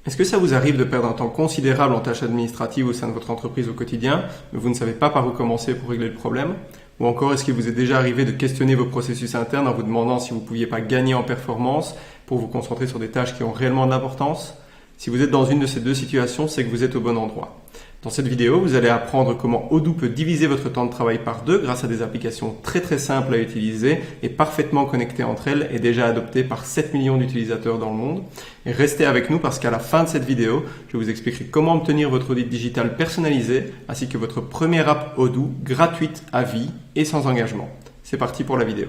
Est-ce que ça vous arrive de perdre un temps considérable en tâches administratives au sein de votre entreprise au quotidien, mais vous ne savez pas par où commencer pour régler le problème? Ou encore, est-ce qu'il vous est déjà arrivé de questionner vos processus internes en vous demandant si vous ne pouviez pas gagner en performance pour vous concentrer sur des tâches qui ont réellement de l'importance? Si vous êtes dans une de ces deux situations, c'est que vous êtes au bon endroit. Dans cette vidéo, vous allez apprendre comment Odoo peut diviser votre temps de travail par deux grâce à des applications très simples à utiliser et parfaitement connectées entre elles et déjà adoptées par 7 millions d'utilisateurs dans le monde. Et restez avec nous parce qu'à la fin de cette vidéo, je vous expliquerai comment obtenir votre audit digital personnalisé ainsi que votre première app Odoo gratuite à vie et sans engagement. C'est parti pour la vidéo.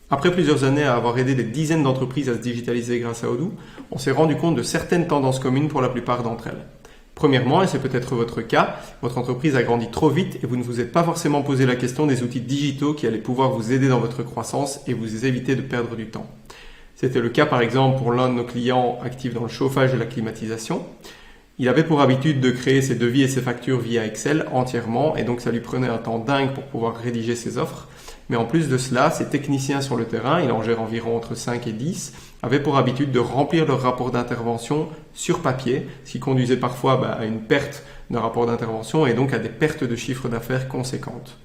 Après plusieurs années à avoir aidé des dizaines d'entreprises à se digitaliser grâce à Odoo, on s'est rendu compte de certaines tendances communes pour la plupart d'entre elles. Premièrement, et c'est peut-être votre cas, votre entreprise a grandi trop vite et vous ne vous êtes pas forcément posé la question des outils digitaux qui allaient pouvoir vous aider dans votre croissance et vous éviter de perdre du temps. C'était le cas par exemple pour l'un de nos clients actifs dans le chauffage et la climatisation. Il avait pour habitude de créer ses devis et ses factures via Excel entièrement et donc ça lui prenait un temps dingue pour pouvoir rédiger ses offres. Mais en plus de cela, ses techniciens sur le terrain, il en gère environ entre 5 et 10, avaient pour habitude de remplir leur rapport d'intervention sur papier, ce qui conduisait parfois à une perte d'un rapport d'intervention et donc à des pertes de chiffre d'affaires conséquentes.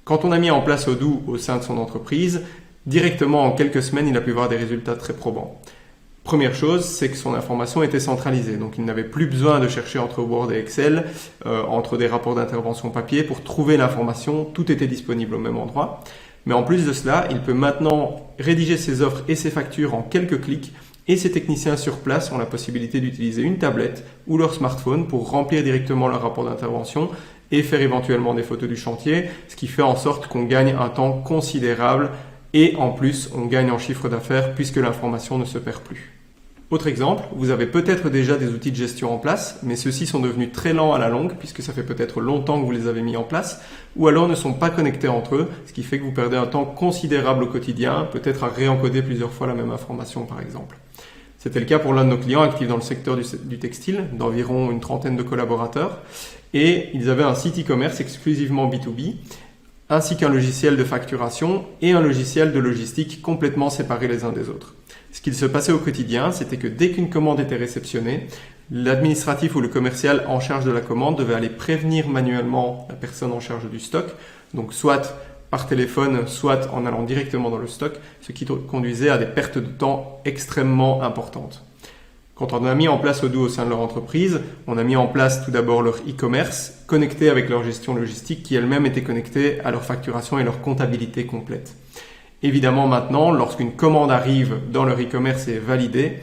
Quand on a mis en place Odoo au sein de son entreprise, directement en quelques semaines, il a pu voir des résultats très probants. Première chose, c'est que son information était centralisée, donc il n'avait plus besoin de chercher entre Word et Excel, entre des rapports d'intervention papier pour trouver l'information, tout était disponible au même endroit. Mais en plus de cela, il peut maintenant rédiger ses offres et ses factures en quelques clics et ses techniciens sur place ont la possibilité d'utiliser une tablette ou leur smartphone pour remplir directement leur rapport d'intervention et faire éventuellement des photos du chantier, ce qui fait en sorte qu'on gagne un temps considérable et en plus on gagne en chiffre d'affaires puisque l'information ne se perd plus. Autre exemple, vous avez peut-être déjà des outils de gestion en place, mais ceux-ci sont devenus très lents à la longue puisque ça fait peut-être longtemps que vous les avez mis en place, ou alors ne sont pas connectés entre eux, ce qui fait que vous perdez un temps considérable au quotidien, peut-être à réencoder plusieurs fois la même information par exemple. C'était le cas pour l'un de nos clients actifs dans le secteur du textile, d'environ une trentaine de collaborateurs, et ils avaient un site e-commerce exclusivement B2B, ainsi qu'un logiciel de facturation et un logiciel de logistique complètement séparés les uns des autres. Ce qu'il se passait au quotidien, c'était que dès qu'une commande était réceptionnée, l'administratif ou le commercial en charge de la commande devait aller prévenir manuellement la personne en charge du stock, donc soit par téléphone, soit en allant directement dans le stock, ce qui conduisait à des pertes de temps extrêmement importantes. Quand on a mis en place Odoo au sein de leur entreprise, on a mis en place tout d'abord leur e-commerce, connecté avec leur gestion logistique qui elle-même était connectée à leur facturation et leur comptabilité complète. Évidemment maintenant, lorsqu'une commande arrive dans leur e-commerce et est validée,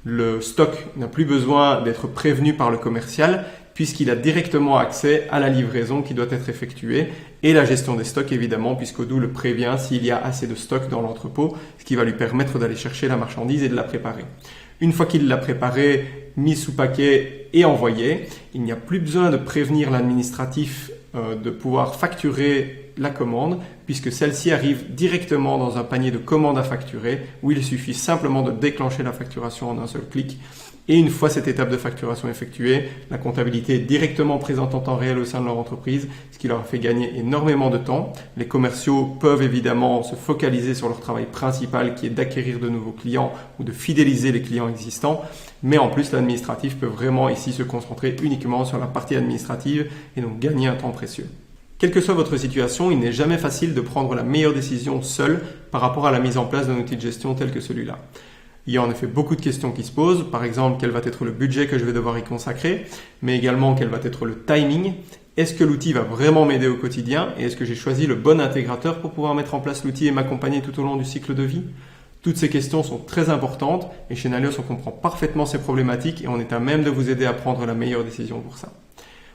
le stock n'a plus besoin d'être prévenu par le commercial puisqu'il a directement accès à la livraison qui doit être effectuée et la gestion des stocks évidemment puisqu'Odoo le prévient s'il y a assez de stock dans l'entrepôt, ce qui va lui permettre d'aller chercher la marchandise et de la préparer. Une fois qu'il l'a préparée, mise sous paquet et envoyée, il n'y a plus besoin de prévenir l'administratif de pouvoir facturer la commande puisque celle-ci arrive directement dans un panier de commandes à facturer où il suffit simplement de déclencher la facturation en un seul clic. Et une fois cette étape de facturation effectuée, la comptabilité est directement présente en temps réel au sein de leur entreprise, ce qui leur fait gagner énormément de temps. Les commerciaux peuvent évidemment se focaliser sur leur travail principal qui est d'acquérir de nouveaux clients ou de fidéliser les clients existants. Mais en plus, l'administratif peut vraiment ici se concentrer uniquement sur la partie administrative et donc gagner un temps précieux. Quelle que soit votre situation, il n'est jamais facile de prendre la meilleure décision seul par rapport à la mise en place d'un outil de gestion tel que celui-là. Il y a en effet beaucoup de questions qui se posent, par exemple quel va être le budget que je vais devoir y consacrer, mais également quel va être le timing. Est-ce que l'outil va vraiment m'aider au quotidien et est-ce que j'ai choisi le bon intégrateur pour pouvoir mettre en place l'outil et m'accompagner tout au long du cycle de vie? Toutes ces questions sont très importantes et chez Nalios on comprend parfaitement ces problématiques et on est à même de vous aider à prendre la meilleure décision pour ça.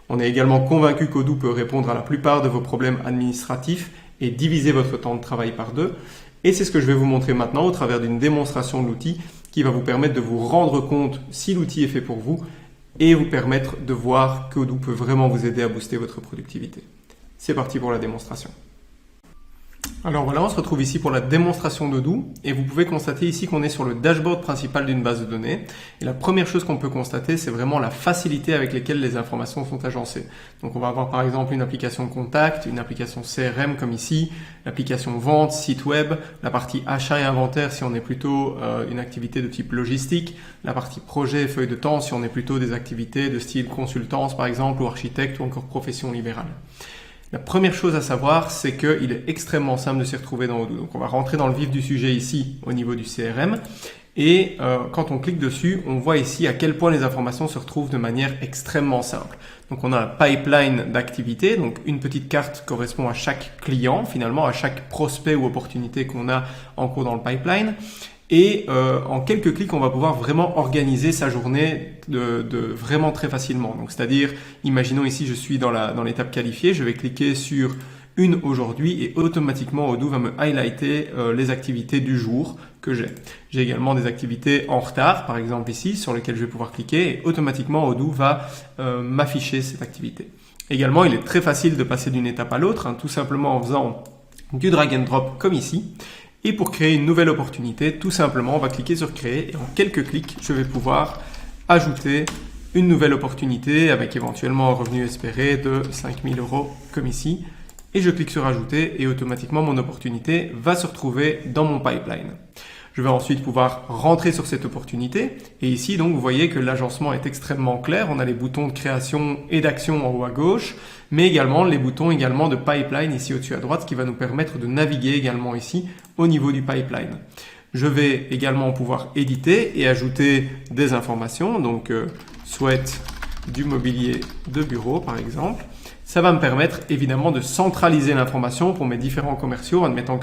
On est également convaincu qu'Odoo peut répondre à la plupart de vos problèmes administratifs et diviser votre temps de travail par deux. Et c'est ce que je vais vous montrer maintenant au travers d'une démonstration de l'outil qui va vous permettre de vous rendre compte si l'outil est fait pour vous et vous permettre de voir qu'Odoo peut vraiment vous aider à booster votre productivité. C'est parti pour la démonstration. Alors voilà, on se retrouve ici pour la démonstration d'Odoo et vous pouvez constater ici qu'on est sur le dashboard principal d'une base de données. Et la première chose qu'on peut constater, c'est vraiment la facilité avec laquelle les informations sont agencées. Donc on va avoir par exemple une application contact, une application CRM comme ici, l'application vente, site web, la partie achat et inventaire si on est plutôt une activité de type logistique, la partie projet et feuille de temps si on est plutôt des activités de style consultance par exemple ou architecte ou encore profession libérale. La première chose à savoir, c'est qu'il est extrêmement simple de s'y retrouver dans Odoo. Donc on va rentrer dans le vif du sujet ici au niveau du CRM. Et quand on clique dessus, on voit ici à quel point les informations se retrouvent de manière extrêmement simple. Donc on a un pipeline d'activités, donc une petite carte correspond à chaque client, finalement à chaque prospect ou opportunité qu'on a en cours dans le pipeline. Et en quelques clics, on va pouvoir vraiment organiser sa journée de vraiment très facilement. Donc, c'est-à-dire, imaginons ici, je suis dans l'étape qualifiée, je vais cliquer sur une aujourd'hui et automatiquement Odoo va me highlighter les activités du jour que j'ai. J'ai également des activités en retard, par exemple ici, sur lesquelles je vais pouvoir cliquer et automatiquement Odoo va m'afficher cette activité. Également, il est très facile de passer d'une étape à l'autre, tout simplement en faisant du drag and drop comme ici. Et pour créer une nouvelle opportunité, tout simplement, on va cliquer sur créer et en quelques clics, je vais pouvoir ajouter une nouvelle opportunité avec éventuellement un revenu espéré de 5 000 € comme ici. Et je clique sur ajouter et automatiquement mon opportunité va se retrouver dans mon pipeline. Je vais ensuite pouvoir rentrer sur cette opportunité et ici donc vous voyez que l'agencement est extrêmement clair. On a les boutons de création et d'action en haut à gauche, mais également les boutons également de pipeline ici au-dessus à droite, ce qui va nous permettre de naviguer également ici au niveau du pipeline. Je vais également pouvoir éditer et ajouter des informations, donc souhaite du mobilier de bureau par exemple. Ça va me permettre évidemment de centraliser l'information pour mes différents commerciaux. En admettant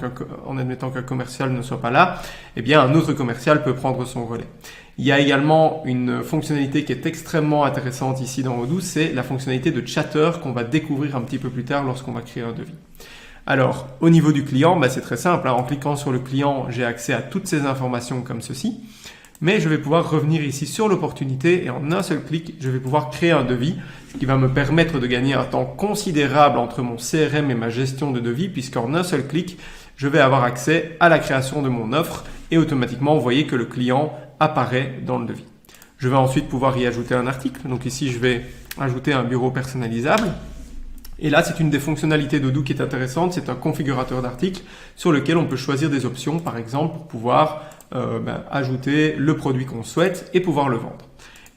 qu'un commercial ne soit pas là, eh bien un autre commercial peut prendre son relais. Il y a également une fonctionnalité qui est extrêmement intéressante ici dans Odoo, c'est la fonctionnalité de chatter qu'on va découvrir un petit peu plus tard lorsqu'on va créer un devis. Alors, au niveau du client, c'est très simple. En cliquant sur le client, j'ai accès à toutes ces informations comme ceci. Mais je vais pouvoir revenir ici sur l'opportunité et en un seul clic, je vais pouvoir créer un devis, ce qui va me permettre de gagner un temps considérable entre mon CRM et ma gestion de devis, puisqu'en un seul clic, je vais avoir accès à la création de mon offre et automatiquement, vous voyez que le client apparaît dans le devis. Je vais ensuite pouvoir y ajouter un article. Donc ici, je vais ajouter un bureau personnalisable. Et là, c'est une des fonctionnalités d'Odoo qui est intéressante, c'est un configurateur d'articles sur lequel on peut choisir des options, par exemple, pour pouvoir ajouter le produit qu'on souhaite et pouvoir le vendre.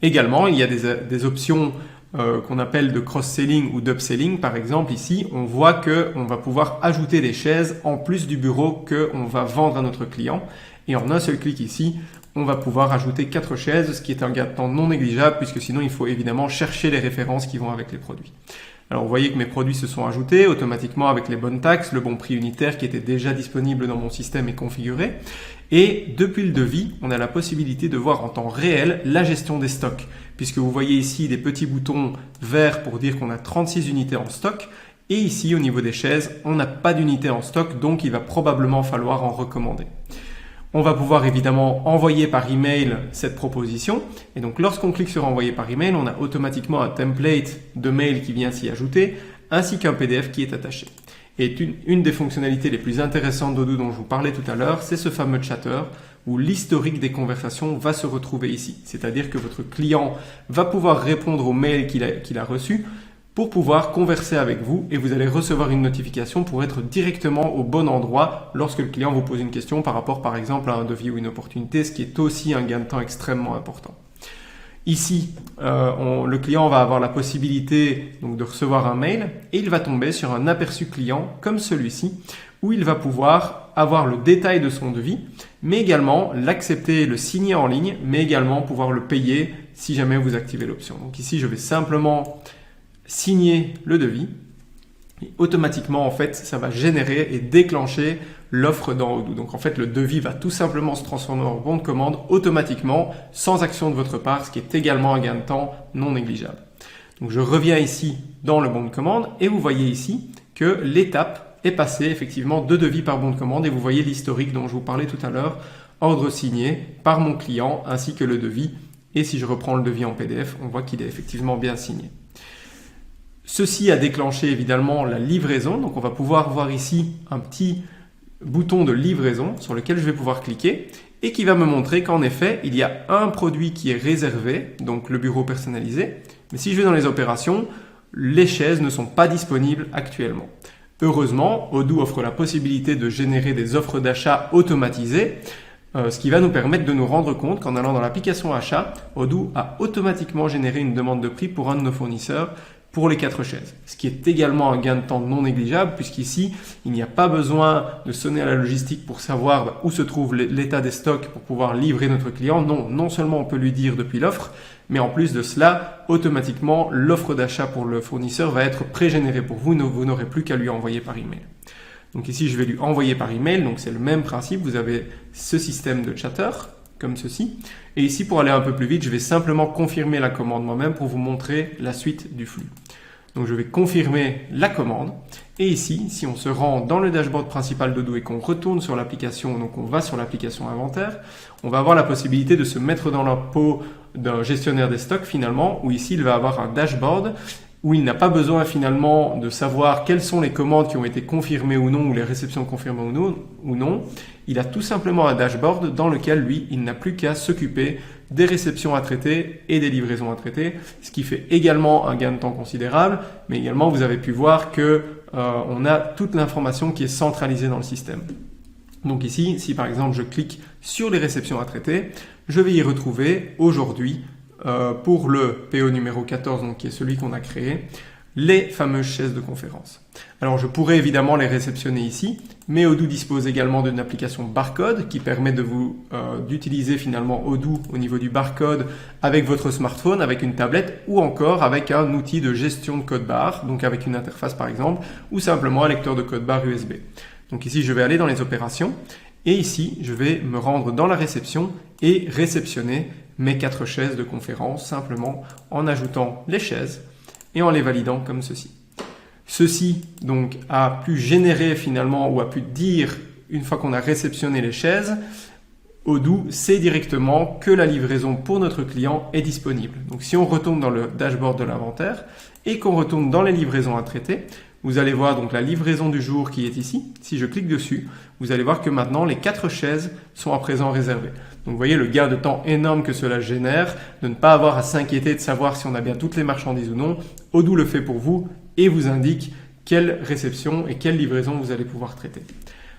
Également, il y a des options qu'on appelle de cross-selling ou d'upselling. Par exemple, ici, on voit qu'on va pouvoir ajouter des chaises en plus du bureau qu'on va vendre à notre client. Et en un seul clic ici, on va pouvoir ajouter 4 chaises, ce qui est un gain de temps non négligeable, puisque sinon, il faut évidemment chercher les références qui vont avec les produits. Alors, vous voyez que mes produits se sont ajoutés automatiquement avec les bonnes taxes, le bon prix unitaire qui était déjà disponible dans mon système est configuré. Et depuis le devis, on a la possibilité de voir en temps réel la gestion des stocks, puisque vous voyez ici des petits boutons verts pour dire qu'on a 36 unités en stock. Et ici, au niveau des chaises, on n'a pas d'unités en stock, donc il va probablement falloir en recommander. On va pouvoir évidemment envoyer par email cette proposition. Et donc, lorsqu'on clique sur envoyer par email, on a automatiquement un template de mail qui vient s'y ajouter, ainsi qu'un PDF qui est attaché. Et une des fonctionnalités les plus intéressantes d'Odoo dont je vous parlais tout à l'heure, c'est ce fameux chatter où l'historique des conversations va se retrouver ici. C'est-à-dire que votre client va pouvoir répondre au mail qu'il a reçu pour pouvoir converser avec vous et vous allez recevoir une notification pour être directement au bon endroit lorsque le client vous pose une question par rapport par exemple à un devis ou une opportunité, ce qui est aussi un gain de temps extrêmement important. Ici, le client va avoir la possibilité donc, de recevoir un mail et il va tomber sur un aperçu client comme celui-ci où il va pouvoir avoir le détail de son devis, mais également l'accepter, le signer en ligne, mais également pouvoir le payer si jamais vous activez l'option. Donc ici, je vais simplement signer le devis et automatiquement en fait ça va générer et déclencher l'offre dans Odoo. Donc en fait le devis va tout simplement se transformer en bon de commande automatiquement sans action de votre part, ce qui est également un gain de temps non négligeable. Donc je reviens ici dans le bon de commande et vous voyez ici que l'étape est passée effectivement de devis par bon de commande et vous voyez l'historique dont je vous parlais tout à l'heure, ordre signé par mon client ainsi que le devis. Et si je reprends le devis en PDF, on voit qu'il est effectivement bien signé. Ceci a déclenché évidemment la livraison, donc on va pouvoir voir ici un petit bouton de livraison sur lequel je vais pouvoir cliquer et qui va me montrer qu'en effet, il y a un produit qui est réservé, donc le bureau personnalisé. Mais si je vais dans les opérations, les chaises ne sont pas disponibles actuellement. Heureusement, Odoo offre la possibilité de générer des offres d'achat automatisées, ce qui va nous permettre de nous rendre compte qu'en allant dans l'application achat, Odoo a automatiquement généré une demande de prix pour un de nos fournisseurs pour les 4 chaises. Ce qui est également un gain de temps non négligeable puisqu'ici, il n'y a pas besoin de sonner à la logistique pour savoir où se trouve l'état des stocks pour pouvoir livrer notre client. Non seulement on peut lui dire depuis l'offre, mais en plus de cela, automatiquement, l'offre d'achat pour le fournisseur va être pré-générée pour vous. Vous n'aurez plus qu'à lui envoyer par email. Donc ici, je vais lui envoyer par email. Donc c'est le même principe. Vous avez ce système de chatter comme ceci. Et ici, pour aller un peu plus vite, je vais simplement confirmer la commande moi-même pour vous montrer la suite du flux. Donc je vais confirmer la commande. Et ici, si on se rend dans le dashboard principal d'Odoo et qu'on retourne sur l'application, donc on va sur l'application inventaire, on va avoir la possibilité de se mettre dans la peau d'un gestionnaire des stocks finalement, où ici il va avoir un dashboard où il n'a pas besoin finalement de savoir quelles sont les commandes qui ont été confirmées ou non, ou les réceptions confirmées ou non. Il a tout simplement un dashboard dans lequel lui, il n'a plus qu'à s'occuper des réceptions à traiter et des livraisons à traiter, ce qui fait également un gain de temps considérable, mais également vous avez pu voir que on a toute l'information qui est centralisée dans le système. Donc ici, si par exemple je clique sur les réceptions à traiter, je vais y retrouver aujourd'hui, pour le PO numéro 14, donc qui est celui qu'on a créé, les fameuses chaises de conférence. Alors je pourrais évidemment les réceptionner ici, mais Odoo dispose également d'une application barcode qui permet de vous d'utiliser finalement Odoo au niveau du barcode avec votre smartphone, avec une tablette ou encore avec un outil de gestion de code barre, donc avec une interface par exemple, ou simplement un lecteur de code barre USB. Donc ici je vais aller dans les opérations et ici je vais me rendre dans la réception et réceptionner mes 4 chaises de conférence simplement en ajoutant les chaises et en les validant comme ceci. Ceci donc a pu générer finalement ou a pu dire une fois qu'on a réceptionné les chaises, Odoo sait directement que la livraison pour notre client est disponible. Donc si on retourne dans le dashboard de l'inventaire et qu'on retourne dans les livraisons à traiter, vous allez voir donc la livraison du jour qui est ici. Si je clique dessus, vous allez voir que maintenant les 4 chaises sont à présent réservées. Donc vous voyez le gain de temps énorme que cela génère, de ne pas avoir à s'inquiéter de savoir si on a bien toutes les marchandises ou non. Odoo le fait pour vous et vous indique quelle réception et quelle livraison vous allez pouvoir traiter.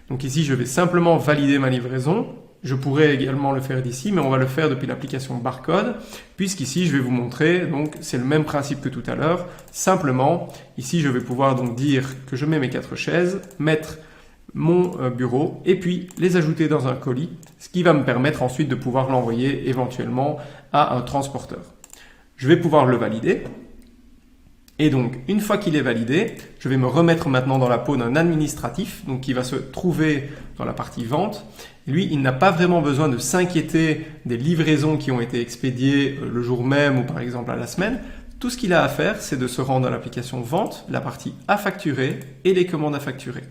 Donc ici, je vais simplement valider ma livraison. Je pourrais également le faire d'ici, mais on va le faire depuis l'application barcode, puisqu'ici, je vais vous montrer, donc c'est le même principe que tout à l'heure. Simplement, ici, je vais pouvoir donc dire que je mets mes 4 chaises, mettre mon bureau et puis les ajouter dans un colis, ce qui va me permettre ensuite de pouvoir l'envoyer éventuellement à un transporteur. Je vais pouvoir le valider. Et donc, une fois qu'il est validé, je vais me remettre maintenant dans la peau d'un administratif, donc qui va se trouver dans la partie vente. Lui, il n'a pas vraiment besoin de s'inquiéter des livraisons qui ont été expédiées le jour même ou par exemple à la semaine. Tout ce qu'il a à faire, c'est de se rendre dans l'application vente, la partie à facturer et les commandes à facturer.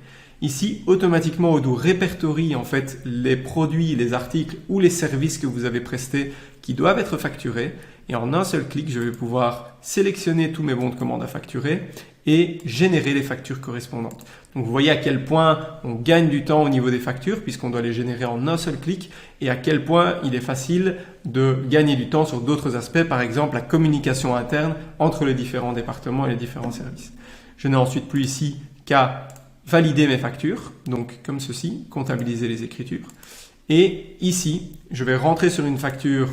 Ici, automatiquement, Odoo répertorie en fait les produits, les articles ou les services que vous avez prestés qui doivent être facturés. Et en un seul clic, je vais pouvoir sélectionner tous mes bons de commande à facturer et générer les factures correspondantes. Donc vous voyez à quel point on gagne du temps au niveau des factures puisqu'on doit les générer en un seul clic et à quel point il est facile de gagner du temps sur d'autres aspects, par exemple la communication interne entre les différents départements et les différents services. Je n'ai ensuite plus ici qu'à valider mes factures, donc comme ceci, comptabiliser les écritures. Et ici, je vais rentrer sur une facture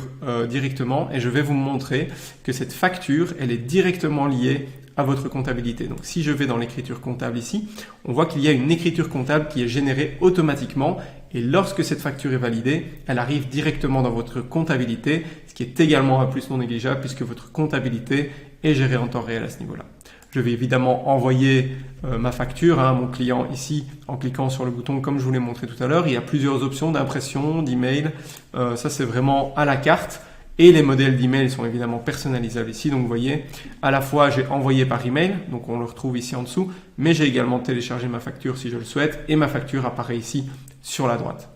directement et je vais vous montrer que cette facture, elle est directement liée à votre comptabilité. Donc si je vais dans l'écriture comptable ici, on voit qu'il y a une écriture comptable qui est générée automatiquement et lorsque cette facture est validée, elle arrive directement dans votre comptabilité, ce qui est également un plus non négligeable puisque votre comptabilité est gérée en temps réel à ce niveau-là. Je vais évidemment envoyer ma facture à mon client ici en cliquant sur le bouton comme je vous l'ai montré tout à l'heure. Il y a plusieurs options d'impression, d'email. Ça, c'est vraiment à la carte. Et les modèles d'email sont évidemment personnalisables ici. Donc, vous voyez, à la fois, j'ai envoyé par email. Donc, on le retrouve ici en dessous. Mais j'ai également téléchargé ma facture si je le souhaite. Et ma facture apparaît ici sur la droite.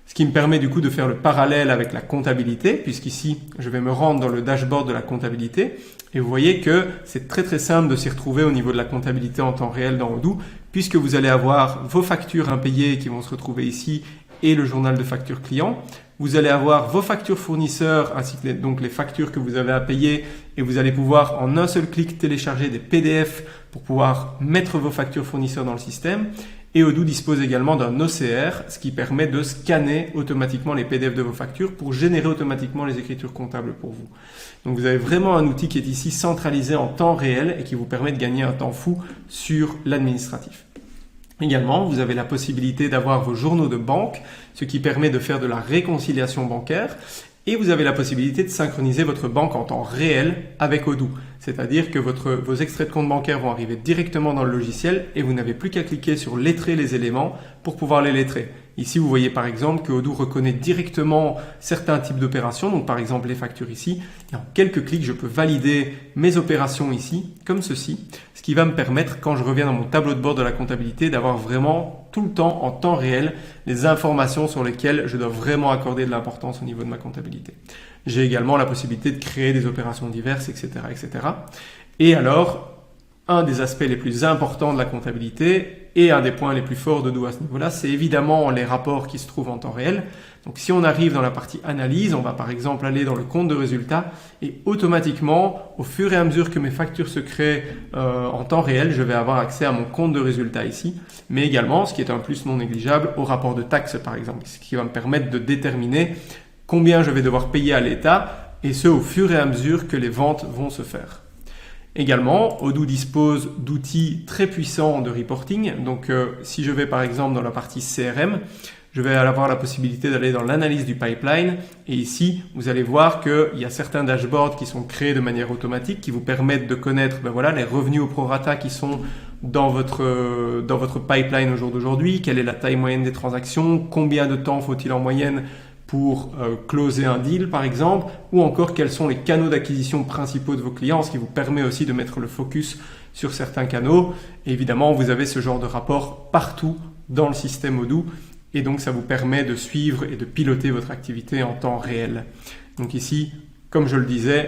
Ce qui me permet du coup de faire le parallèle avec la comptabilité, puisqu'ici, je vais me rendre dans le dashboard de la comptabilité. Et vous voyez que c'est très simple de s'y retrouver au niveau de la comptabilité en temps réel dans Odoo, puisque vous allez avoir vos factures impayées qui vont se retrouver ici et le journal de factures clients. Vous allez avoir vos factures fournisseurs ainsi que donc les factures que vous avez à payer et vous allez pouvoir en un seul clic télécharger des PDF pour pouvoir mettre vos factures fournisseurs dans le système. Et Odoo dispose également d'un OCR, ce qui permet de scanner automatiquement les PDF de vos factures pour générer automatiquement les écritures comptables pour vous. Donc vous avez vraiment un outil qui est ici centralisé en temps réel et qui vous permet de gagner un temps fou sur l'administratif. Également, vous avez la possibilité d'avoir vos journaux de banque, ce qui permet de faire de la réconciliation bancaire. Et vous avez la possibilité de synchroniser votre banque en temps réel avec Odoo. C'est-à-dire que vos extraits de compte bancaire vont arriver directement dans le logiciel et vous n'avez plus qu'à cliquer sur lettrer les éléments pour pouvoir les lettrer. Ici, vous voyez par exemple que Odoo reconnaît directement certains types d'opérations, donc par exemple les factures ici. Et en quelques clics, je peux valider mes opérations ici, comme ceci, ce qui va me permettre, quand je reviens dans mon tableau de bord de la comptabilité, d'avoir vraiment tout le temps, en temps réel, les informations sur lesquelles je dois vraiment accorder de l'importance au niveau de ma comptabilité. J'ai également la possibilité de créer des opérations diverses, etc., etc. Et alors, un des aspects les plus importants de la comptabilité et un des points les plus forts d'Odoo à ce niveau-là, c'est évidemment les rapports qui se trouvent en temps réel. Donc si on arrive dans la partie analyse, on va par exemple aller dans le compte de résultat et automatiquement, au fur et à mesure que mes factures se créent en temps réel, je vais avoir accès à mon compte de résultat ici, mais également, ce qui est un plus non négligeable, au rapport de taxes par exemple, ce qui va me permettre de déterminer combien je vais devoir payer à l'État et ce au fur et à mesure que les ventes vont se faire. Également, Odoo dispose d'outils très puissants de reporting. Donc, si je vais par exemple dans la partie CRM, je vais avoir la possibilité d'aller dans l'analyse du pipeline. Et ici, vous allez voir qu'il y a certains dashboards qui sont créés de manière automatique qui vous permettent de connaître les revenus au prorata qui sont dans votre pipeline au jour d'aujourd'hui, quelle est la taille moyenne des transactions, combien de temps faut-il en moyenne pour closer un deal par exemple, ou encore quels sont les canaux d'acquisition principaux de vos clients, ce qui vous permet aussi de mettre le focus sur certains canaux. Et évidemment, vous avez ce genre de rapport partout dans le système Odoo et donc ça vous permet de suivre et de piloter votre activité en temps réel. Donc ici, comme je le disais,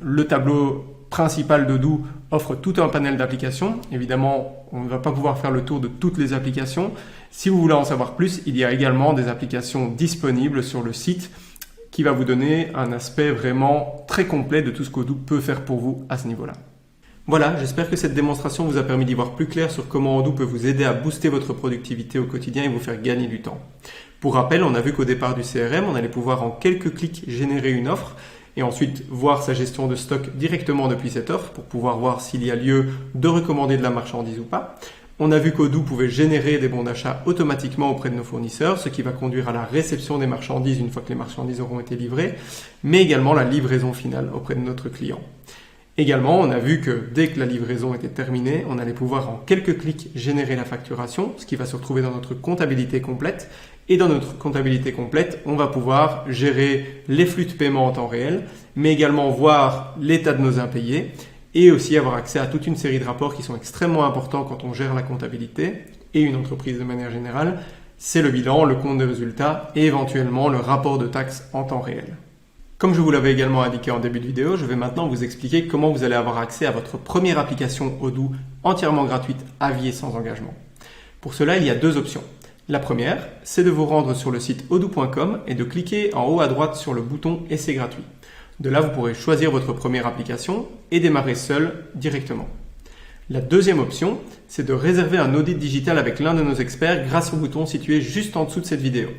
le tableau principal d'Odoo offre tout un panel d'applications. Évidemment, on ne va pas pouvoir faire le tour de toutes les applications. Si vous voulez en savoir plus, il y a également des applications disponibles sur le site qui va vous donner un aspect vraiment très complet de tout ce qu'Odoo peut faire pour vous à ce niveau-là. Voilà, j'espère que cette démonstration vous a permis d'y voir plus clair sur comment Odoo peut vous aider à booster votre productivité au quotidien et vous faire gagner du temps. Pour rappel, on a vu qu'au départ du CRM, on allait pouvoir en quelques clics générer une offre et ensuite voir sa gestion de stock directement depuis cette offre pour pouvoir voir s'il y a lieu de recommander de la marchandise ou pas. On a vu qu'Odoo pouvait générer des bons d'achat automatiquement auprès de nos fournisseurs, ce qui va conduire à la réception des marchandises une fois que les marchandises auront été livrées, mais également la livraison finale auprès de notre client. Également, on a vu que dès que la livraison était terminée, on allait pouvoir en quelques clics générer la facturation, ce qui va se retrouver dans notre comptabilité complète. Et dans notre comptabilité complète, on va pouvoir gérer les flux de paiement en temps réel, mais également voir l'état de nos impayés et aussi avoir accès à toute une série de rapports qui sont extrêmement importants quand on gère la comptabilité et une entreprise de manière générale. C'est le bilan, le compte de résultat et éventuellement le rapport de taxes en temps réel. Comme je vous l'avais également indiqué en début de vidéo, je vais maintenant vous expliquer comment vous allez avoir accès à votre première application Odoo entièrement gratuite à vie et sans engagement. Pour cela, il y a deux options. La première, c'est de vous rendre sur le site odoo.com et de cliquer en haut à droite sur le bouton « Essai gratuit ». De là, vous pourrez choisir votre première application et démarrer seul directement. La deuxième option, c'est de réserver un audit digital avec l'un de nos experts grâce au bouton situé juste en dessous de cette vidéo.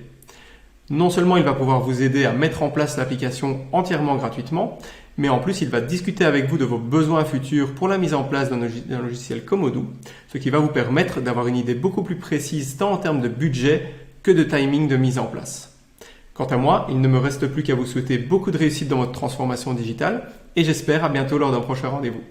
Non seulement il va pouvoir vous aider à mettre en place l'application entièrement gratuitement, mais en plus il va discuter avec vous de vos besoins futurs pour la mise en place d'un logiciel comme Odoo, ce qui va vous permettre d'avoir une idée beaucoup plus précise tant en termes de budget que de timing de mise en place. Quant à moi, il ne me reste plus qu'à vous souhaiter beaucoup de réussite dans votre transformation digitale et j'espère à bientôt lors d'un prochain rendez-vous.